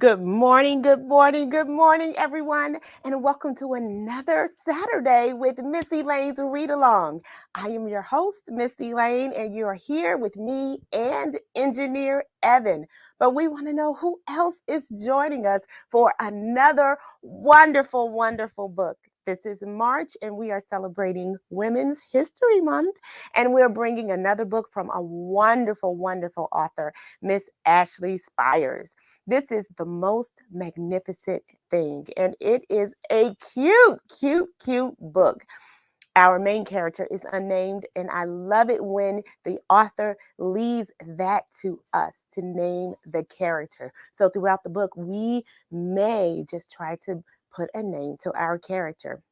Good morning, good morning, good morning, everyone, and welcome to another Saturday with Miss Elaine's Read Along. I am your host, Miss Elaine, and you are here with me and engineer Evan. But we want to know who else is joining us for another wonderful, wonderful book. This is March, and we are celebrating Women's History Month, and we're bringing another book from a wonderful, wonderful author, Miss Ashley Spires. This is the most magnificent thing, and it is a cute, cute, cute book. Our main character is unnamed, and I love it when the author leaves that to us to name the character. So throughout the book, we may just try to put a name to our character.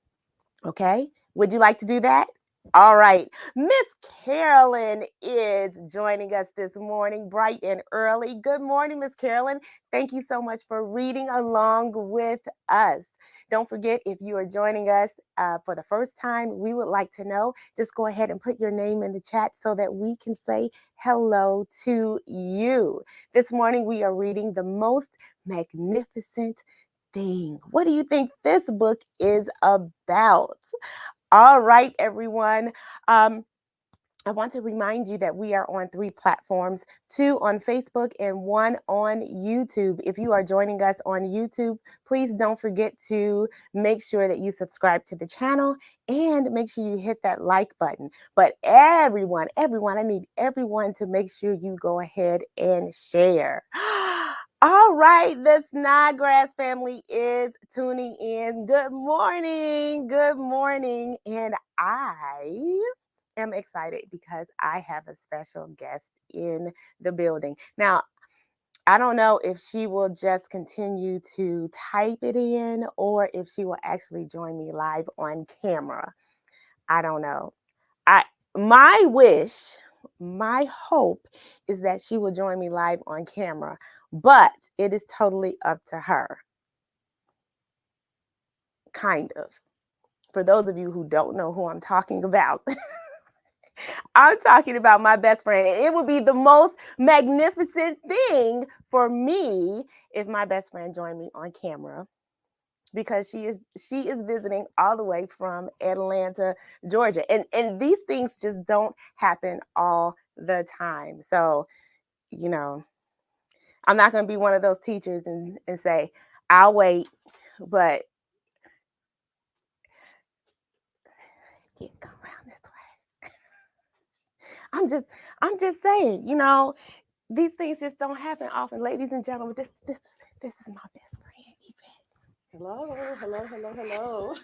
Okay? Would you like to do that? All right. Miss Carolyn is joining us this morning, bright and early. Good morning, Miss Carolyn. Thank you so much for reading along with us. Don't forget, if you are joining us for the first time, we would like to know. Just go ahead and put your name in the chat so that we can say hello to you. This morning, we are reading The Most Magnificent Thing. What do you think this book is about? All right, everyone. Um, I want to remind you that we are on 3 platforms, 2 on Facebook and 1 on YouTube. If you are joining us on YouTube, please don't forget to make sure that you subscribe to the channel and make sure you hit that like button. But everyone, I need everyone to make sure you go ahead and share. All right, the Snodgrass family is tuning in. Good morning. Good morning. And I am excited because I have a special guest in the building. Now, I don't know if she will just continue to type it in or if she will actually join me live on camera. I don't know. I my wish, my hope is that she will join me live on camera, but it is totally up to her. Kind of. For those of you who don't know who I'm talking about, I'm talking about my best friend. And it would be the most magnificent thing for me if my best friend joined me on camera because she is visiting all the way from Atlanta, Georgia. And these things just don't happen all the time. So, you know, I'm not going to be one of those teachers and say, I'll wait, but yeah, come around this way. I'm just saying, these things just don't happen often. Ladies and gentlemen, this is my best friend, Yvette. Hello, hello, hello, hello.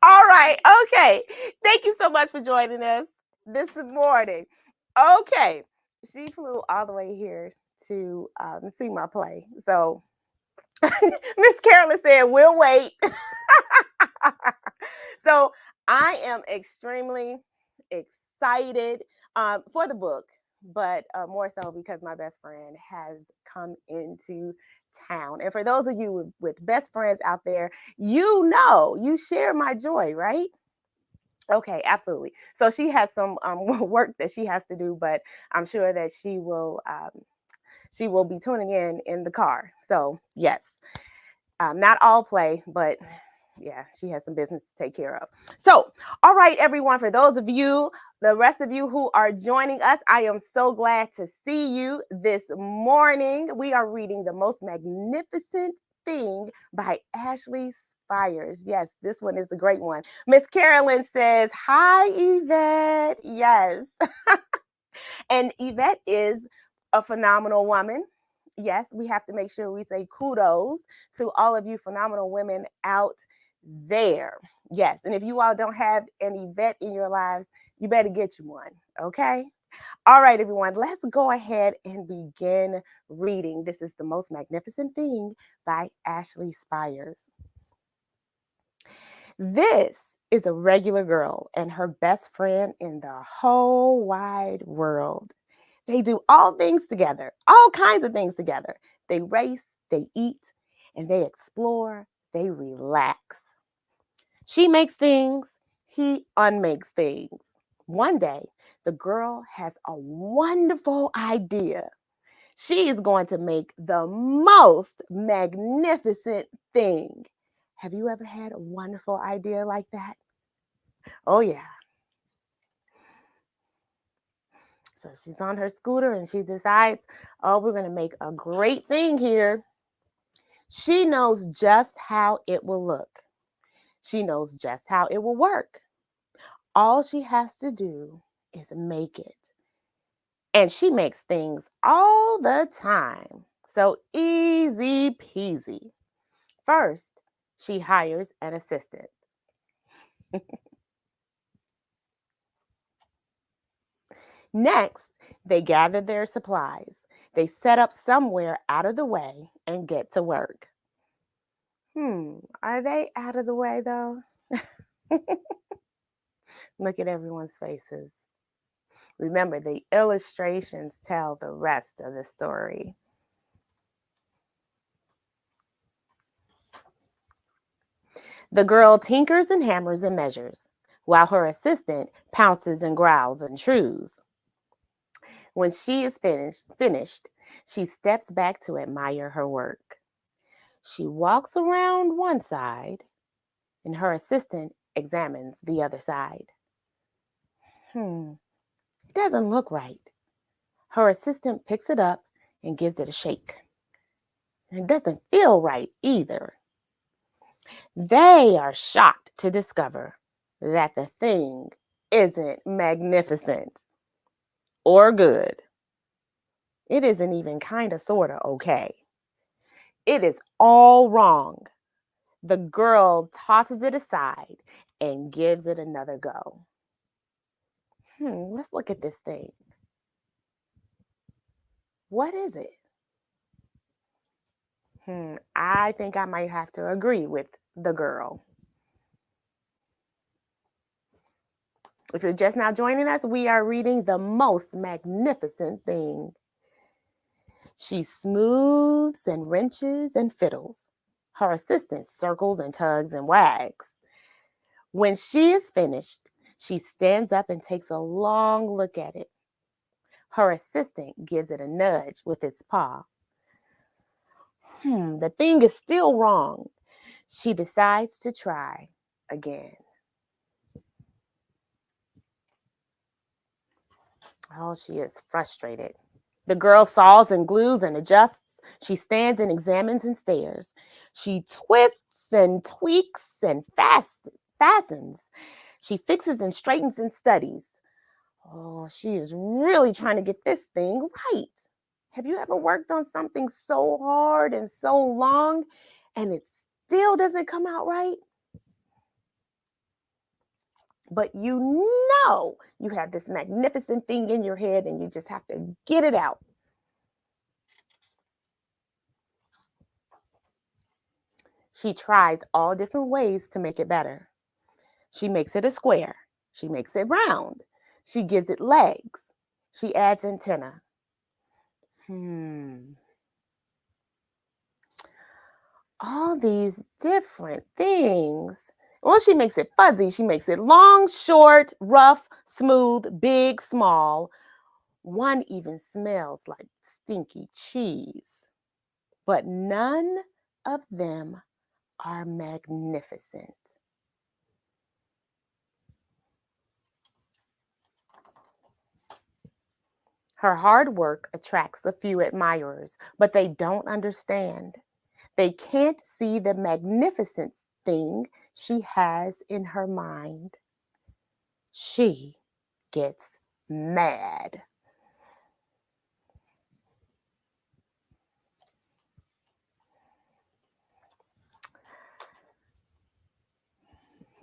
All right, okay. Thank you so much for joining us this morning. Okay, she flew all the way here to see my play. So Miss Carolyn said, "We'll wait." So I am extremely excited for the book, but more so because my best friend has come into town. And for those of you with best friends out there, you share my joy, right? Okay, absolutely. So she has some work that she has to do, but I'm sure that she will be tuning in the car. So yes, not all play, but yeah, she has some business to take care of. So, all right, everyone, for those of you, the rest of you who are joining us, I am so glad to see you this morning. We are reading The Most Magnificent Thing by Ashley Spires. Yes, this one is a great one. Miss Carolyn says, "Hi, Yvette." Yes. And Yvette is a phenomenal woman. Yes, we have to make sure we say kudos to all of you phenomenal women out there. Yes, and if you all don't have an Yvette in your lives, you better get you one, okay? All right, everyone, let's go ahead and begin reading. This is The Most Magnificent Thing by Ashley Spires. This is a regular girl and her best friend in the whole wide world. They do all things together, all kinds of things together. They race, they eat, and they explore, they relax. She makes things, he unmakes things. One day, the girl has a wonderful idea. She is going to make the most magnificent thing. Have you ever had a wonderful idea like that? Oh, yeah. So she's on her scooter and she decides, oh, we're going to make a great thing here. She knows just how it will look. She knows just how it will work. All she has to do is make it. And she makes things all the time. So easy peasy. First, she hires an assistant. Next, they gather their supplies. They set up somewhere out of the way and get to work. Are they out of the way though? Look at everyone's faces. Remember, the illustrations tell the rest of the story. The girl tinkers and hammers and measures, while her assistant pounces and growls and shrews. When she is finished, she steps back to admire her work. She walks around one side, and her assistant examines the other side. It doesn't look right. Her assistant picks it up and gives it a shake. And it doesn't feel right either. They are shocked to discover that the thing isn't magnificent or good. It isn't even kind of, sort of okay. It is all wrong. The girl tosses it aside and gives it another go. Let's look at this thing. What is it? I think I might have to agree with the girl. If you're just now joining us, we are reading The Most Magnificent Thing. She smooths and wrenches and fiddles. Her assistant circles and tugs and wags. When she is finished, she stands up and takes a long look at it. Her assistant gives it a nudge with its paw. The thing is still wrong. She decides to try again. Oh, she is frustrated. The girl saws and glues and adjusts. She stands and examines and stares. She twists and tweaks and fastens. She fixes and straightens and studies. Oh, she is really trying to get this thing right. Have you ever worked on something so hard and so long and it still doesn't come out right? But you know you have this magnificent thing in your head and you just have to get it out. She tries all different ways to make it better. She makes it a square. She makes it round. She gives it legs. She adds antenna. All these different things. Well, she makes it fuzzy. She makes it long, short, rough, smooth, big, small. One even smells like stinky cheese. But none of them are magnificent. Her hard work attracts a few admirers, but they don't understand. They can't see the magnificent thing she has in her mind. She gets mad.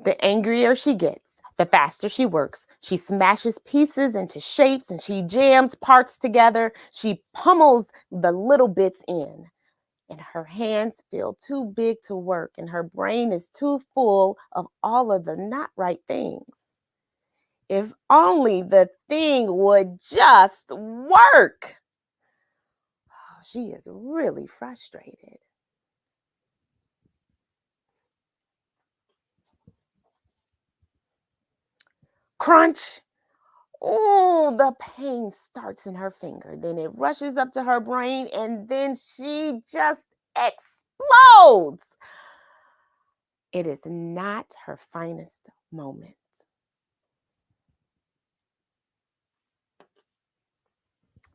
The angrier she gets, the faster she works. She smashes pieces into shapes and she jams parts together. She pummels the little bits in. And her hands feel too big to work, and her brain is too full of all of the not right things. If only the thing would just work. Oh, she is really frustrated. Crunch. Oh, the pain starts in her finger. Then it rushes up to her brain, and then she just explodes. It is not her finest moment.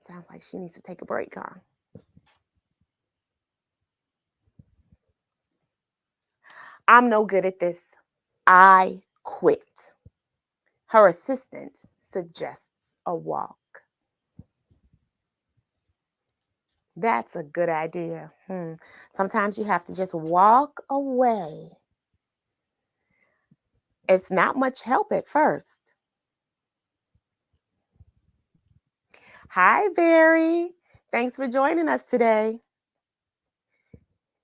Sounds like she needs to take a break, huh? I'm no good at this. I quit. Her assistant suggests a walk. That's a good idea. Sometimes you have to just walk away. It's not much help at first. Hi, Barry. Thanks for joining us today.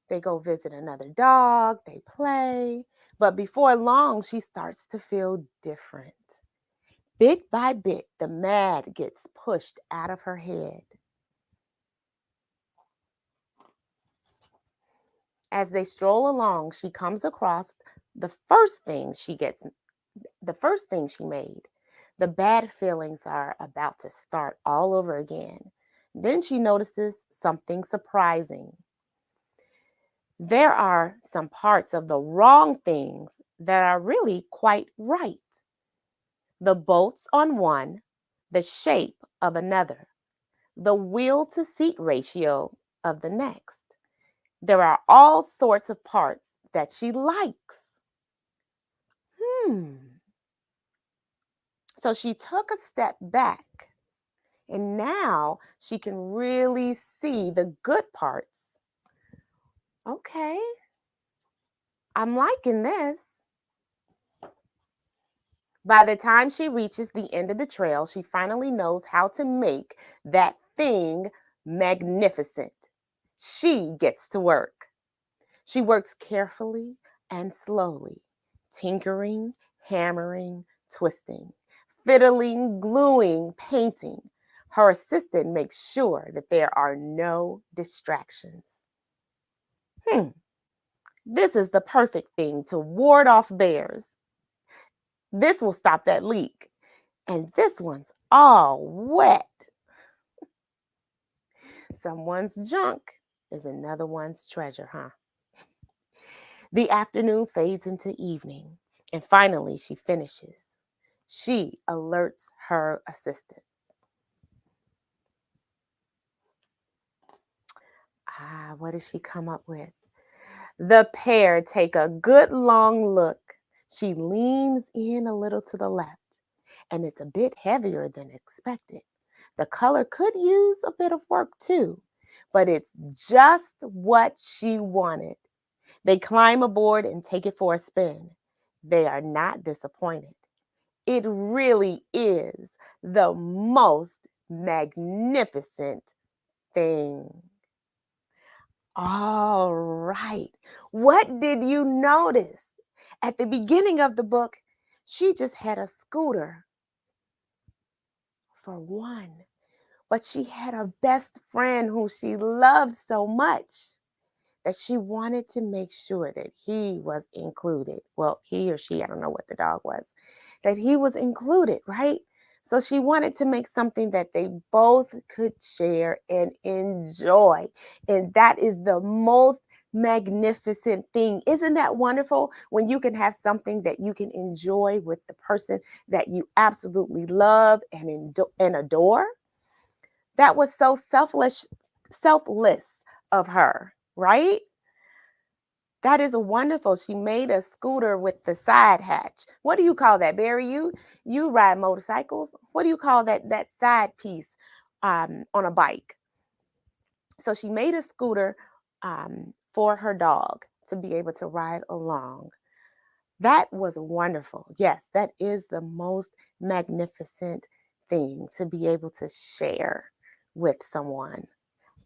They go visit another dog, they play, but before long, she starts to feel different. Bit by bit, the mad gets pushed out of her head. As they stroll along, she comes across the first thing she gets, the first thing she made. The bad feelings are about to start all over again. Then she notices something surprising. There are some parts of the wrong things that are really quite right. The bolts on one, the shape of another, the wheel to seat ratio of the next. There are all sorts of parts that she likes. Hmm. So she took a step back, and now she can really see the good parts. Okay, I'm liking this. By the time she reaches the end of the trail, she finally knows how to make that thing magnificent. She gets to work. She works carefully and slowly, tinkering, hammering, twisting, fiddling, gluing, painting. Her assistant makes sure that there are no distractions. Hmm, this is the perfect thing to ward off bears. This will stop that leak. And this one's all wet. Someone's junk is another one's treasure, huh? The afternoon fades into evening, and finally she finishes. She alerts her assistant. What does she come up with? The pair take a good long look. She leans in a little to the left, and it's a bit heavier than expected. The color could use a bit of work too, but it's just what she wanted. They climb aboard and take it for a spin. They are not disappointed. It really is the most magnificent thing. All right. What did you notice? At the beginning of the book, she just had a scooter for one, but she had a best friend who she loved so much that she wanted to make sure that he was included. Well, he or she, I don't know what the dog was, that he was included, right? So she wanted to make something that they both could share and enjoy. And that is the most magnificent thing. Isn't that wonderful when you can have something that you can enjoy with the person that you absolutely love and adore? That was so selfless of her, right? That is wonderful. She made a scooter with the side hatch. What do you call that, Barry? You ride motorcycles. What do you call that side piece on a bike? So she made a scooter for her dog to be able to ride along. That was wonderful. Yes, that is the most magnificent thing to be able to share with someone.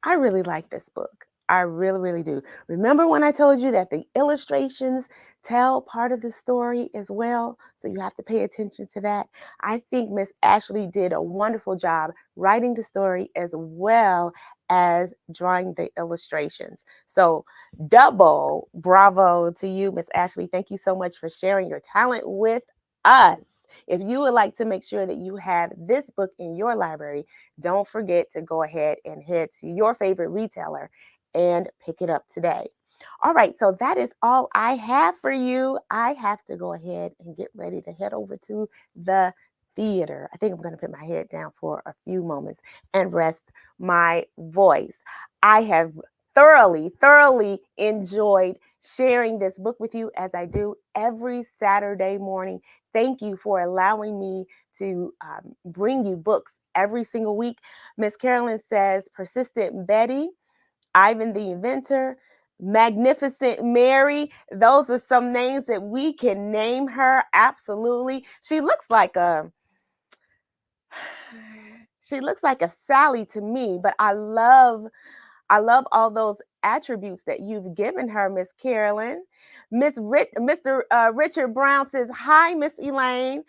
I really like this book. I really, really do. Remember when I told you that the illustrations tell part of the story as well? So you have to pay attention to that. I think Miss Ashley did a wonderful job writing the story as well as drawing the illustrations. So double bravo to you, Miss Ashley. Thank you so much for sharing your talent with us. If you would like to make sure that you have this book in your library, don't forget to go ahead and head to your favorite retailer and pick it up today. All right, so that is all I have for you. I have to go ahead and get ready to head over to the theater. I think I'm going to put my head down for a few moments and rest my voice. I have thoroughly enjoyed sharing this book with you as I do every Saturday morning. Thank you for allowing me to bring you books every single week. Miss Carolyn says, Persistent Betty, Ivan the Inventor, Magnificent Mary. Those are some names that we can name her. Absolutely. She looks like a Sally to me, but I love all those attributes that you've given her, Miss Carolyn. Mr. Richard Brown says, "Hi, Miss Elaine.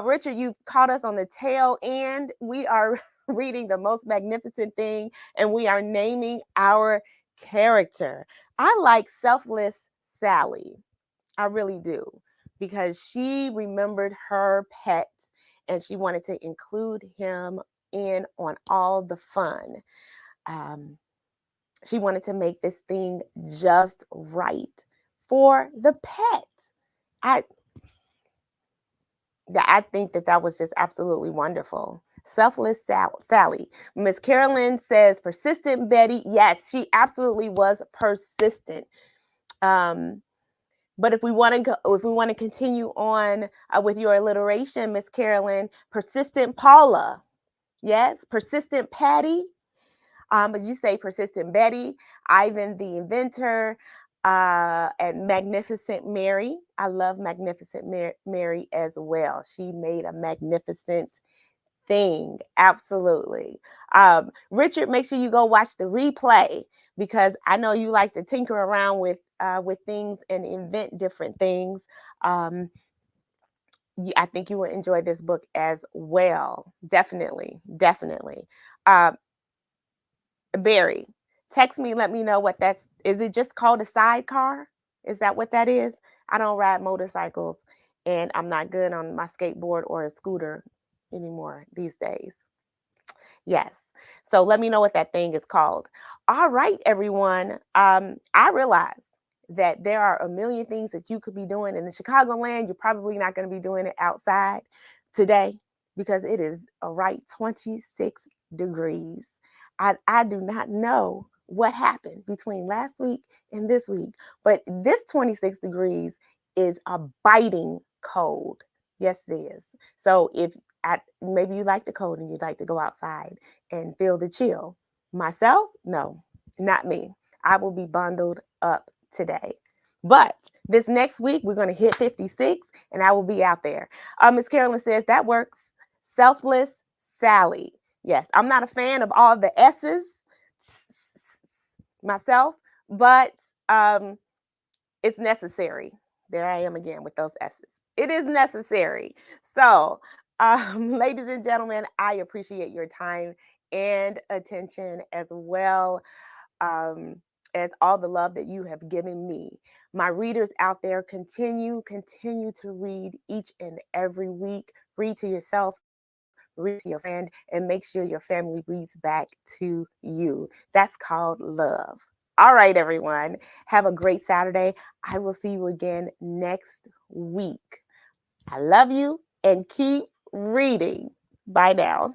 Richard, you've caught us on the tail end. We are reading The Most Magnificent Thing, and we are naming our character. I like Selfless Sally. I really do, because she remembered her pet and she wanted to include him in on all the fun. Um, she wanted to make this thing just right for the pet. I I think that that was just absolutely wonderful. Selfless Sally. Miss Carolyn says persistent Betty. Yes, she absolutely was persistent. Um, but if we want to continue on with your alliteration, Miss Carolyn, persistent Paula. Yes, persistent Patty. But you say persistent Betty, Ivan the Inventor, and Magnificent Mary. I love Magnificent Mary as well. She made a magnificent thing. Absolutely. Richard, make sure you go watch the replay, because I know you like to tinker around with things and invent different things. Um, I think you will enjoy this book as well. Definitely. Uh, Barry, text me, let me know what that's. Is it just called a sidecar? Is that what that is? I don't ride motorcycles, and I'm not good on my skateboard or a scooter anymore these days. Yes. So let me know what that thing is called. All right, everyone. I realize that there are a million things that you could be doing in the Chicagoland. You're probably not going to be doing it outside today, because it is a right 26 degrees. I do not know what happened between last week and this week, but this 26 degrees is a biting cold. Yes, it is. So if maybe you like the cold and you'd like to go outside and feel the chill. Myself, no, not me. I will be bundled up today. But this next week, we're going to hit 56 and I will be out there. Miss Carolyn says that works. Selfless Sally. Yes, I'm not a fan of all the S's myself, but it's necessary. There I am again with those S's. It is necessary. So, ladies and gentlemen, I appreciate your time and attention, as well um, as all the love that you have given me. My readers out there, continue to read each and every week. Read to yourself, read to your friend, and make sure your family reads back to you. That's called love. All right, everyone. Have a great Saturday. I will see you again next week. I love you, and keep reading. Bye now.